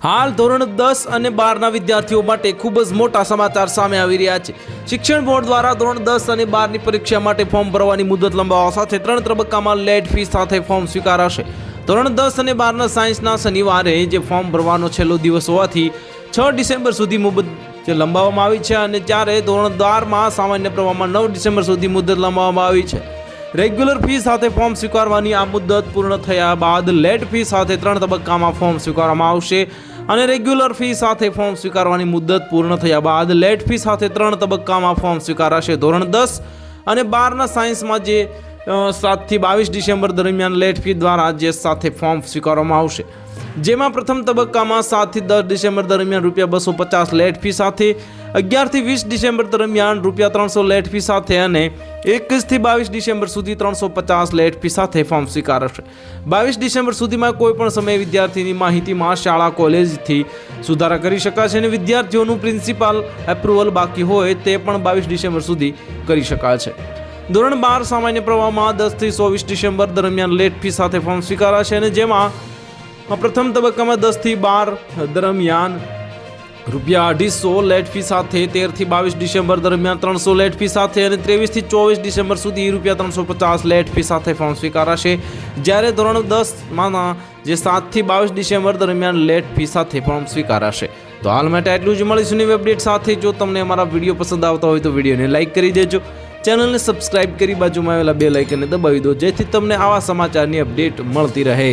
હાલ ધોરણ 10 અને 12ના વિદ્યાર્થીઓ માટે ખૂબ જ મોટા સમાચાર સામે આવી રહ્યા છે। શિક્ષણ બોર્ડ દ્વારા ધોરણ 10 અને 12ની પરીક્ષા માટે ફોર્મ ભરવાની મુદત લંબાવવા સાથે 3 તબક્કામાં લેટ ફી સાથે ફોર્મ સ્વીકારાશે। ધોરણ 10 અને 12ના સાયન્સના શનિવારે જે ફોર્મ ભરવાનો છેલ્લો દિવસ હોવાથી 6 ડિસેમ્બર સુધી મુદત લંબાવવામાં આવી છે અને જ્યારે ધોરણ 12માં સામાન્ય પ્રવાહમાં 9 ડિસેમ્બર સુધી મુદત લંબાવવામાં આવી છે। રેગ્યુલર ફી સાથે ફોર્મ સ્વીકારવાની આ મુદત પૂર્ણ થયા બાદ લેટ ફી સાથે 3 તબક્કામાં ફોર્મ સ્વીકારવામાં આવશે અને રેગ્યુલર ફી સાથે ફોર્મ સ્વીકારવાની મુદત પૂર્ણ થયા બાદ લેટ ફી સાથે 3 તબક્કામાં ફોર્મ સ્વીકારાશે। ધોરણ 10 અને 12ના સાયન્સમાં જે 7 થી 22 ડિસેમ્બર દરમિયાન લેટ ફી દ્વારા જે સાથે ફોર્મ સ્વીકારવામાં આવશે, જેમાં પ્રથમ તબક્કામાં 7 થી 10 ડિસેમ્બર દરમિયાન ₹250 લેટ ફી સાથે, 11 થી 20 ડિસેમ્બર દરમિયાન ₹300 લેટ ફી સાથે અને 21 થી 22 ડિસેમ્બર સુધી 350 લેટ ફી સાથે ફોર્મ સ્વીકારાશે। 22 ડિસેમ્બર સુધીમાં કોઈ પણ સમયે વિદ્યાર્થીની માહિતીમાં શાળા કોલેજથી સુધારા કરી શકાશે અને વિદ્યાર્થીઓનું પ્રિન્સિપાલ એપ્રુવલ બાકી હોય તે પણ 22 ડિસેમ્બર સુધી કરી શકાશે। ધોરણ 12 સામાન્ય પ્રવાહમાં 10 થી 24 ડિસેમ્બર દરમિયાન લેટ ફી સાથે ફોર્મ સ્વીકારાશે અને જેમાં પ્રથમ તબક્કામાં 10 થી 12 દરમિયાન ₹250 લેટ ફી સાથે, 13 થી 22 ડિસેમ્બર દરમિયાન 300 લેટ ફી સાથે અને 23 થી 24 ડિસેમ્બર સુધી ₹350 લેટ ફી સાથે ફોર્મ સ્વીકારાશે। જ્યારે ધોરણ 10માં જે 7 થી 22 ડિસેમ્બર દરમિયાન લેટ ફી સાથે ફોર્મ સ્વીકારાશે। તો હાલ માટે આટલું જ। મળીશું નવી અપડેટ સાથે। જો તમને અમારા વિડીયો પસંદ આવતા હોય તો વિડીયોને લાઇક કરી દેજો, ચેનલને સબસ્ક્રાઇબ કરી બાજુમાં આવેલા બેલ આઇકનને દબાવી દો જેથી તમને આવા સમાચારની અપડેટ મળતી રહે।